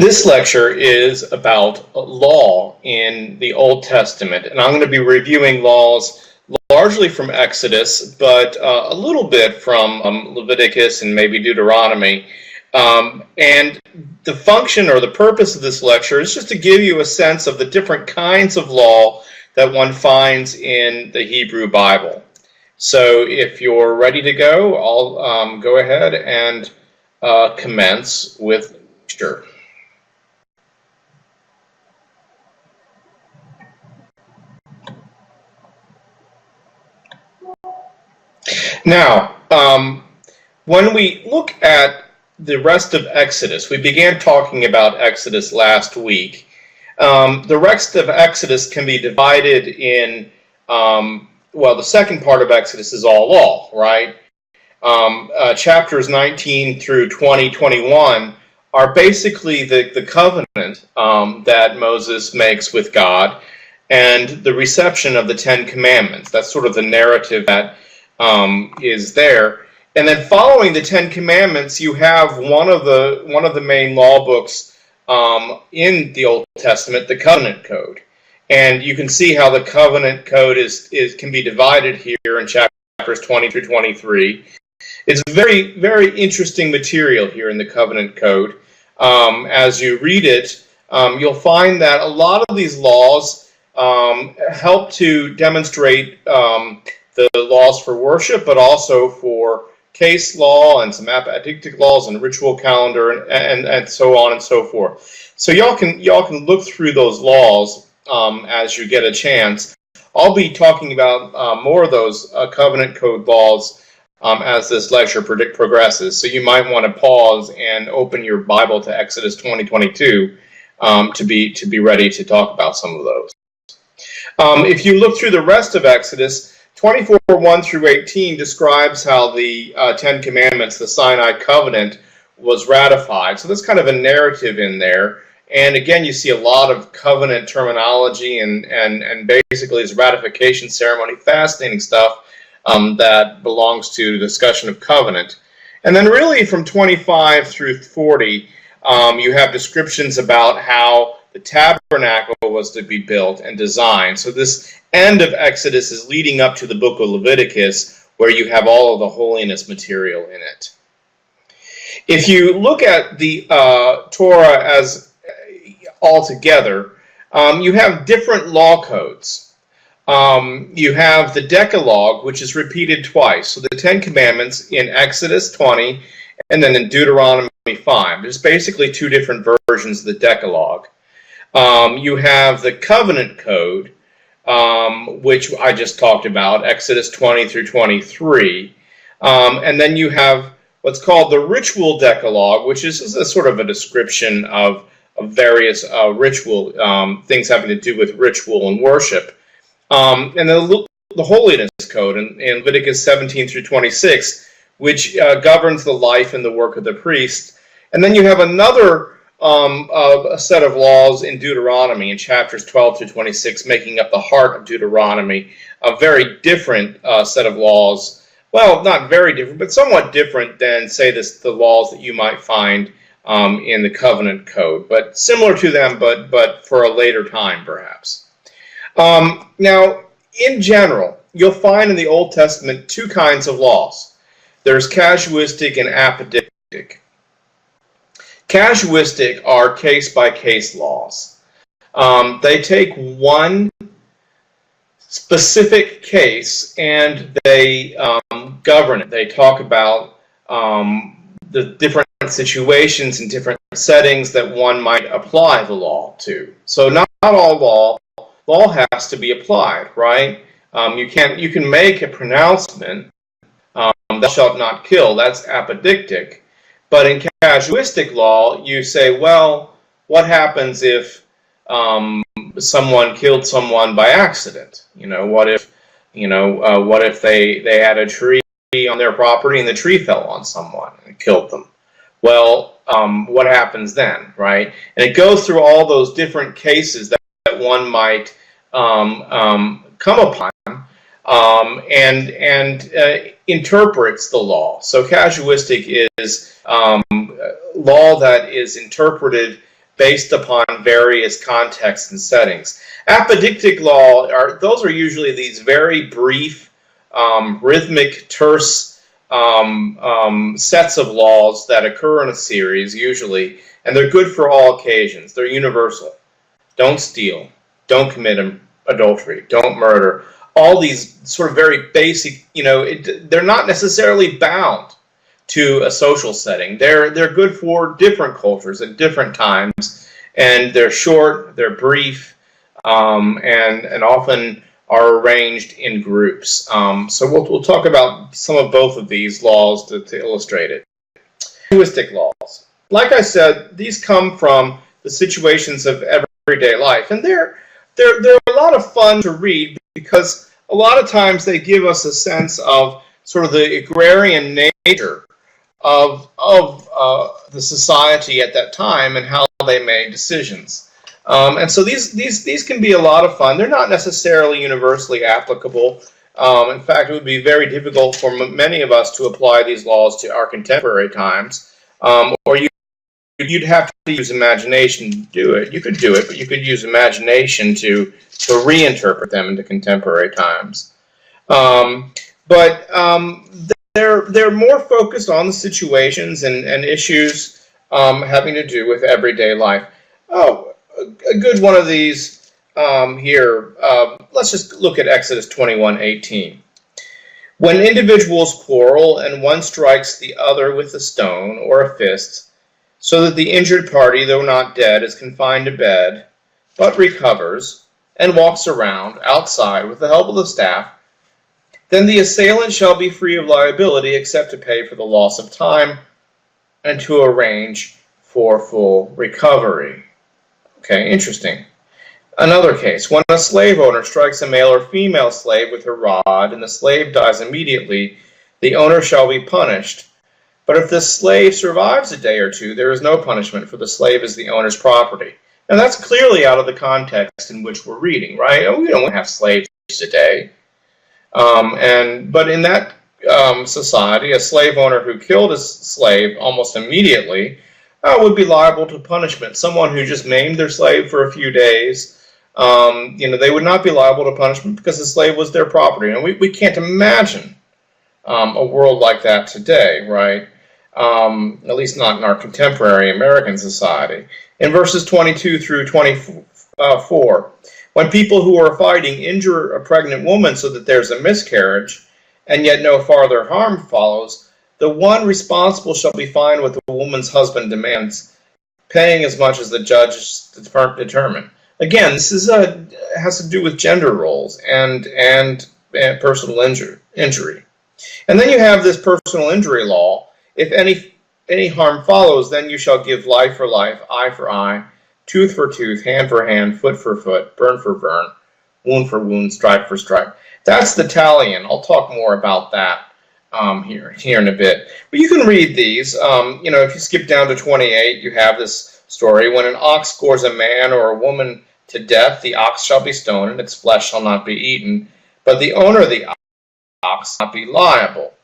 This lecture is about law in the Old Testament, and I'm going to be reviewing laws largely from Exodus, but a little bit from Leviticus and maybe Deuteronomy. And the function or the purpose of this lecture is just to give you a sense of the different kinds of law that one finds in the Hebrew Bible. So if you're ready to go, I'll go ahead and commence with lecture. Now, when we look at the rest of Exodus, we began talking about Exodus last week. The rest of Exodus can be divided in, well, the second part of Exodus is all law, right? Chapters 19 through 21 are basically the covenant that Moses makes with God and the reception of the Ten Commandments. That's sort of the narrative that is there. And then following the Ten Commandments, you have one of the main law books in the Old Testament, the Covenant Code. And you can see how the Covenant Code can be divided here in chapters 20 through 23. It's very, very interesting material here in the Covenant Code. As you read it, you'll find that a lot of these laws help to demonstrate the laws for worship, but also for case law and some apodictic laws and ritual calendar and so on and so forth. So y'all can look through those laws as you get a chance. I'll be talking about more of those covenant code laws as this lecture progresses. So you might want to pause and open your Bible to Exodus 20:22 to be ready to talk about some of those. If you look through the rest of Exodus, 24:1 through 18 describes how the Ten Commandments, the Sinai Covenant, was ratified. So there's kind of a narrative in there. And again, you see a lot of covenant terminology and basically this ratification ceremony, fascinating stuff that belongs to the discussion of covenant. And then really from 25 through 40, you have descriptions about how the tabernacle was to be built and designed. So this end of Exodus is leading up to the book of Leviticus, where you have all of the holiness material in it. If you look at the Torah as altogether, you have different law codes. You have the Decalogue, which is repeated twice. So the Ten Commandments in Exodus 20 and then in Deuteronomy 5. There's basically two different versions of the Decalogue. You have the Covenant Code, which I just talked about, Exodus 20 through 23. And then you have what's called the Ritual Decalogue, which is a sort of a description of various ritual things having to do with ritual and worship. And then the Holiness Code in Leviticus 17 through 26, which governs the life and the work of the priest. And then you have another a set of laws in Deuteronomy in chapters 12 through 26, making up the heart of Deuteronomy, a very different set of laws. Well, not very different, but somewhat different than, say, the laws that you might find in the Covenant Code, but similar to them, but for a later time, perhaps. Now, in general, you'll find in the Old Testament two kinds of laws. There's casuistic and apodictic. Casuistic are case-by-case laws. They take one specific case and they govern it. They talk about the different situations and different settings that one might apply the law to. So not all law has to be applied, right? You can make a pronouncement, thou shalt not kill. That's apodictic. But in casuistic law, you say, well, what happens if someone killed someone by accident? What if they had a tree on their property and the tree fell on someone and killed them? Well, what happens then, right? And it goes through all those different cases that one might come upon and interprets the law. So casuistic is law that is interpreted based upon various contexts and settings. Apodictic law, those are usually these very brief, rhythmic, terse sets of laws that occur in a series, usually, and they're good for all occasions. They're universal. Don't steal. Don't commit adultery. Don't murder. All these sort of very basic, they're not necessarily bound to a social setting. They're good for different cultures at different times, and they're short, they're brief, and often are arranged in groups. So we'll talk about some of both of these laws to illustrate it. Linguistic laws. Like I said, these come from the situations of everyday life, and they're a lot of fun to read because a lot of times they give us a sense of sort of the agrarian nature of the society at that time and how they made decisions. And so these can be a lot of fun. They're not necessarily universally applicable. In fact, it would be very difficult for many of us to apply these laws to our contemporary times, or you'd have to use imagination to do it. You could do it, but you could use imagination to reinterpret them into contemporary times. They're more focused on the situations and issues having to do with everyday life. Oh, a good one of these here. Let's just look at Exodus 21:18. When individuals quarrel and one strikes the other with a stone or a fist, so that the injured party, though not dead, is confined to bed, but recovers and walks around outside with the help of the staff, then the assailant shall be free of liability except to pay for the loss of time and to arrange for full recovery. Okay, interesting. Another case, when a slave owner strikes a male or female slave with a rod and the slave dies immediately, the owner shall be punished. But if the slave survives a day or two, there is no punishment, for the slave is the owner's property. Now that's clearly out of the context in which we're reading, right? We don't have slaves today. But in that society, a slave owner who killed a slave almost immediately would be liable to punishment. Someone who just maimed their slave for a few days, they would not be liable to punishment because the slave was their property. And we can't imagine a world like that today, right? At least not in our contemporary American society. In verses 22 through 24, when people who are fighting injure a pregnant woman so that there's a miscarriage, and yet no farther harm follows, the one responsible shall be fined what the woman's husband demands, paying as much as the judge determine. Again, this has to do with gender roles and personal injury. And then you have this personal injury law. If any harm follows, then you shall give life for life, eye for eye, tooth for tooth, hand for hand, foot for foot, burn for burn, wound for wound, stripe for stripe. That's the talion. I'll talk more about that here in a bit. But you can read these. If you skip down to 28, you have this story. When an ox gores a man or a woman to death, the ox shall be stoned, and its flesh shall not be eaten. But the owner of the ox shall not be liable.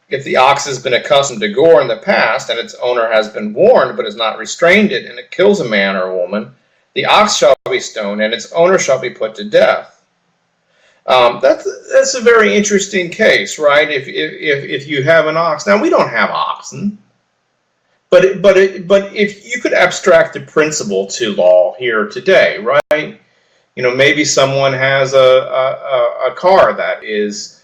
If the ox has been accustomed to gore in the past, and its owner has been warned but has not restrained it, and it kills a man or a woman, the ox shall be stoned, and its owner shall be put to death. That's a very interesting case, right? If you have an ox, now we don't have oxen, but if you could abstract the principle to law here today, right? Maybe someone has a car that is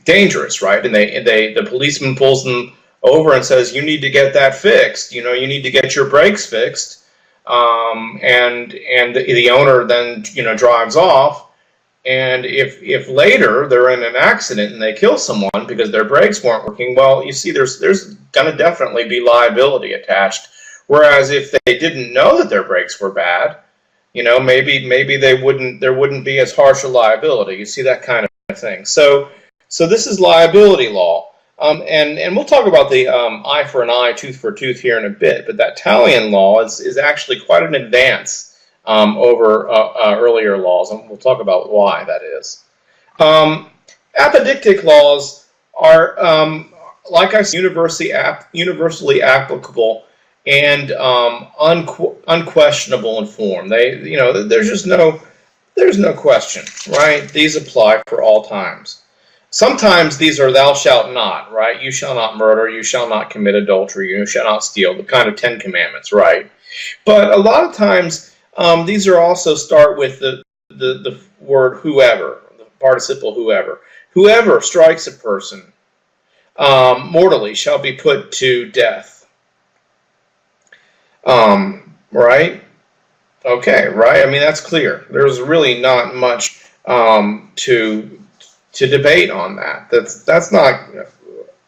dangerous, right? And the policeman pulls them over and says, you need to get that fixed. You need to get your brakes fixed. And the owner then, drives off. And if later they're in an accident and they kill someone because their brakes weren't working, well, you see, there's going to definitely be liability attached. Whereas if they didn't know that their brakes were bad, maybe there wouldn't be as harsh a liability. You see that kind of thing. So this is liability law. And we'll talk about the eye for an eye, tooth for tooth here in a bit, but that talion law is actually quite an advance over earlier laws, and we'll talk about why that is. Apodictic laws are, like I said, universally applicable and unquestionable in form. There's no question, right? These apply for all times. Sometimes these are thou shalt not, right? You shall not murder, you shall not commit adultery, you shall not steal, the kind of 10 commandments, right? But a lot of times these are also start with the word whoever, the participle whoever. Whoever strikes a person mortally shall be put to death. Right? Okay, right? I mean, that's clear. There's really not much to debate on that. That's not,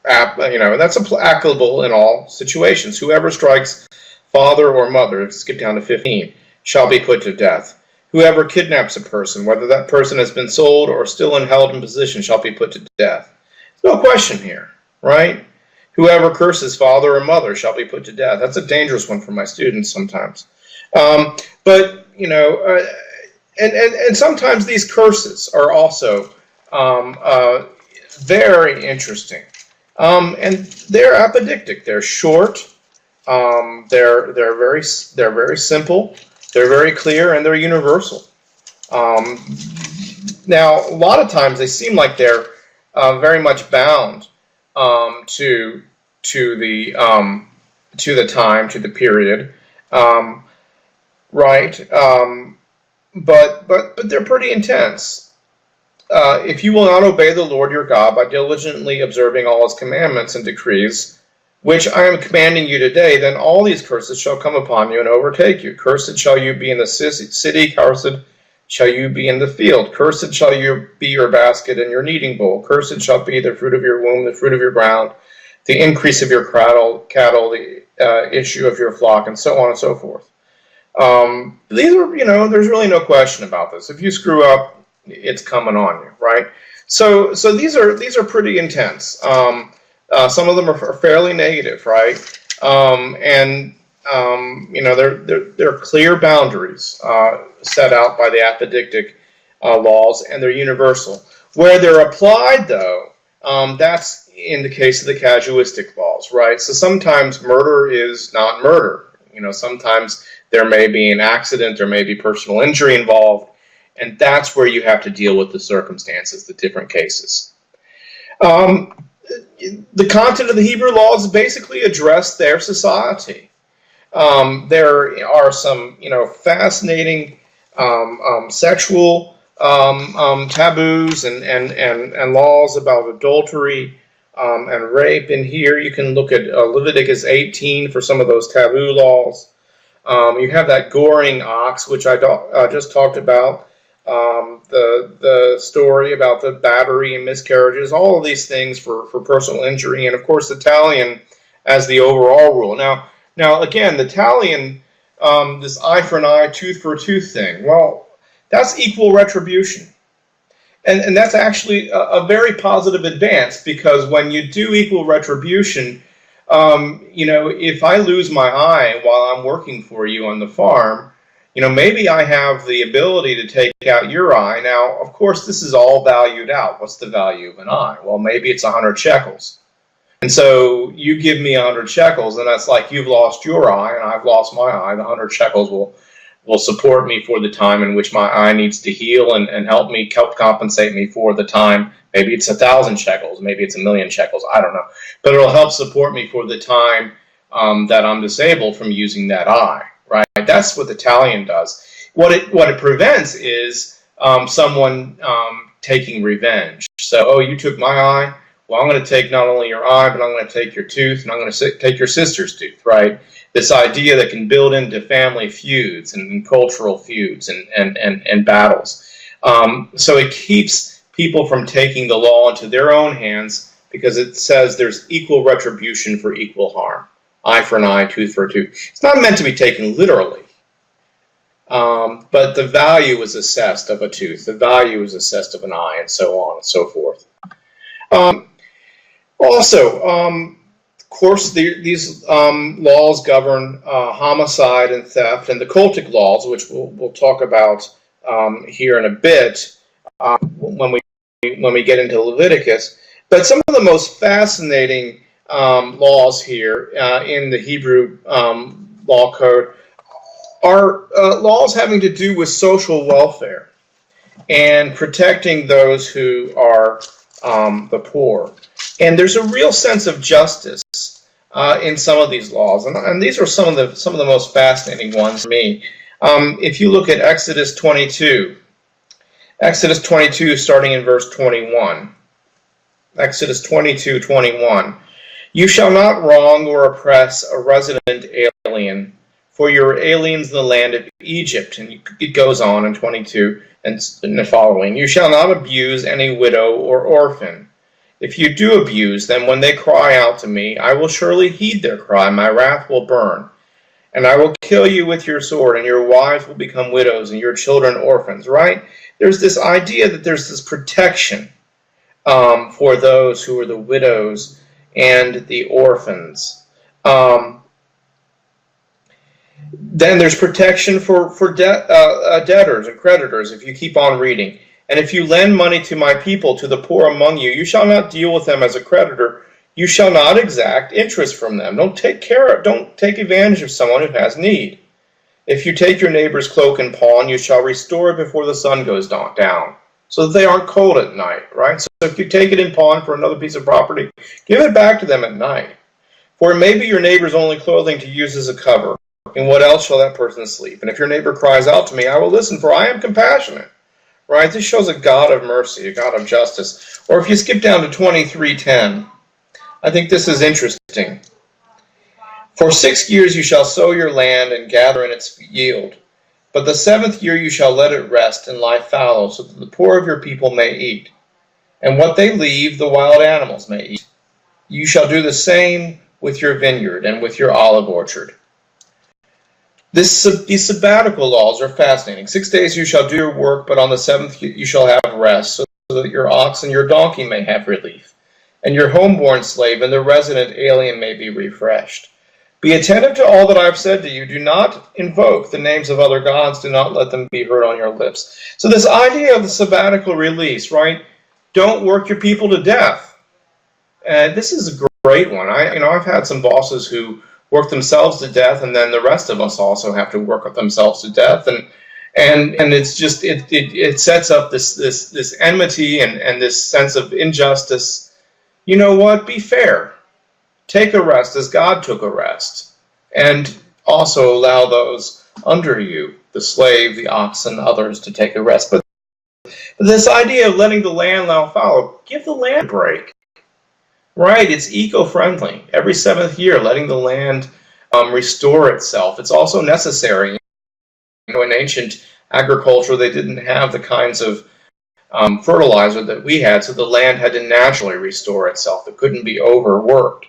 that's applicable in all situations. Whoever strikes father or mother, skip down to 15, shall be put to death. Whoever kidnaps a person, whether that person has been sold or still held in position, shall be put to death. There's no question here, right? Whoever curses father or mother shall be put to death. That's a dangerous one for my students sometimes. But, and sometimes these curses are also very interesting. And they're apodictic. They're short. They're very simple. They're very clear, and they're universal. Now, a lot of times they seem like they're very much bound to the time, to the period, right? But they're pretty intense. If you will not obey the Lord your God by diligently observing all his commandments and decrees, which I am commanding you today, then all these curses shall come upon you and overtake you. Cursed shall you be in the city, cursed shall you be in the field. Cursed shall you be your basket and your kneading bowl. Cursed shall be the fruit of your womb, the fruit of your ground, the increase of your cattle, the issue of your flock, and so on and so forth. These are, there's really no question about this. If you screw up, it's coming on you, right? So these are pretty intense. Some of them are fairly negative, right? There are clear boundaries set out by the apodictic laws, and they're universal. Where they're applied, though, that's in the case of the casuistic laws, right? So sometimes murder is not murder. Sometimes there may be an accident, there may be personal injury involved, and that's where you have to deal with the circumstances, the different cases. The content of the Hebrew laws basically address their society. There are some, fascinating sexual taboos and laws about adultery and rape. And here you can look at Leviticus 18 for some of those taboo laws. You have that goring ox, which I just talked about. The story about the battery and miscarriages, all of these things for personal injury, and of course the talion as the overall rule. Now again, the talion, this eye for an eye, tooth for a tooth thing, well, that's equal retribution. And that's actually a very positive advance, because when you do equal retribution, if I lose my eye while I'm working for you on the farm, maybe I have the ability to take out your eye. Now, of course, this is all valued out. What's the value of an eye? Well, maybe it's 100 shekels. And so you give me 100 shekels, and that's like you've lost your eye, and I've lost my eye. The 100 shekels will support me for the time in which my eye needs to heal and help compensate me for the time. Maybe it's 1,000 shekels. Maybe it's 1,000,000 shekels. I don't know. But it'll help support me for the time that I'm disabled from using that eye. Right, that's what the talion does. What it prevents is someone taking revenge. So, you took my eye. Well, I'm going to take not only your eye, but I'm going to take your tooth, and I'm going to take your sister's tooth. Right, this idea that can build into family feuds and cultural feuds and battles. So it keeps people from taking the law into their own hands, because it says there's equal retribution for equal harm. Eye for an eye, tooth for a tooth. It's not meant to be taken literally, but the value is assessed of a tooth. The value is assessed of an eye, and so on and so forth. Of course, these laws govern homicide and theft, and the cultic laws, which we'll talk about here in a bit when we get into Leviticus. But some of the most fascinating laws here in the Hebrew law code are laws having to do with social welfare and protecting those who are the poor. And there's a real sense of justice in some of these laws, and these are some of the most fascinating ones for me. If you look at Exodus 22, starting in verse 21. Exodus 22:21. You shall not wrong or oppress a resident alien, for you are aliens in the land of Egypt. And it goes on in 22 and the following. You shall not abuse any widow or orphan. If you do abuse them, when they cry out to me, I will surely heed their cry. My wrath will burn. And I will kill you with your sword, and your wives will become widows, and your children orphans. Right? There's this idea that there's this protection for those who are the widows and the orphans. Then there's protection for debtors and creditors, if you keep on reading. And if you lend money to my people, to the poor among you, you shall not deal with them as a creditor. You shall not exact interest from them. Don't take advantage of someone who has need. If you take your neighbor's cloak and pawn, you shall restore it before the sun goes down, so that they aren't cold at night, right? So if you take it in pawn for another piece of property, give it back to them at night. For it may be your neighbor's only clothing to use as a cover. In what else shall that person sleep? And if your neighbor cries out to me, I will listen, for I am compassionate. Right? This shows a God of mercy, a God of justice. Or if you skip down to 23:10, I think this is interesting. For 6 years you shall sow your land and gather in its yield. But the 7th year you shall let it rest and lie fallow, so that the poor of your people may eat. And what they leave, the wild animals may eat. You shall do the same with your vineyard and with your olive orchard. These sabbatical laws are fascinating. 6 days you shall do your work, but on the 7th you shall have rest, so that your ox and your donkey may have relief, and your homeborn slave and the resident alien may be refreshed. Be attentive to all that I have said to you. Do not invoke the names of other gods. Do not let them be heard on your lips. So this idea of the sabbatical release, right? Don't work your people to death. And this is a great one. I've had some bosses who work themselves to death, and then the rest of us also have to work themselves to death, and it's just it sets up this enmity and this sense of injustice. You know what? Be fair. Take a rest as God took a rest, and also allow those under you, the slave, the ox, and others, to take a rest. But this idea of letting the land lie fallow, give the land a break. Right, it's eco-friendly. Every 7th year, letting the land restore itself. It's also necessary. In ancient agriculture, they didn't have the kinds of fertilizer that we had, so the land had to naturally restore itself. It couldn't be overworked.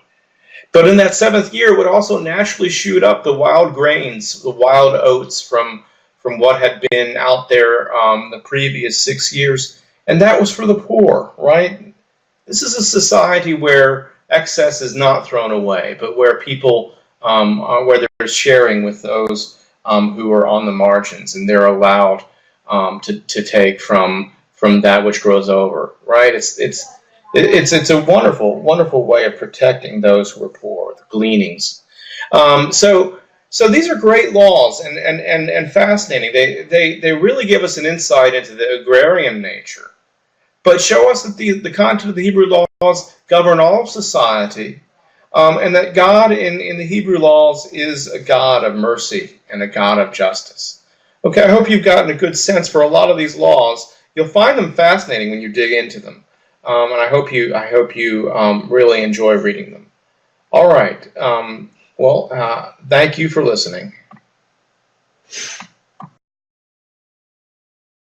But in that 7th year, it would also naturally shoot up the wild grains, the wild oats from what had been out there the previous 6 years. And that was for the poor, right? This is a society where excess is not thrown away, but where people, where there's sharing with those who are on the margins, and they're allowed to take from that which grows over. Right? It's a wonderful, wonderful way of protecting those who are poor, the gleanings. So these are great laws and fascinating. They really give us an insight into the agrarian nature, but show us that the content of the Hebrew laws govern all of society, and that God in the Hebrew laws is a God of mercy and a God of justice. Okay, I hope you've gotten a good sense for a lot of these laws. You'll find them fascinating when you dig into them, and I hope you really enjoy reading them. All right. Thank you for listening.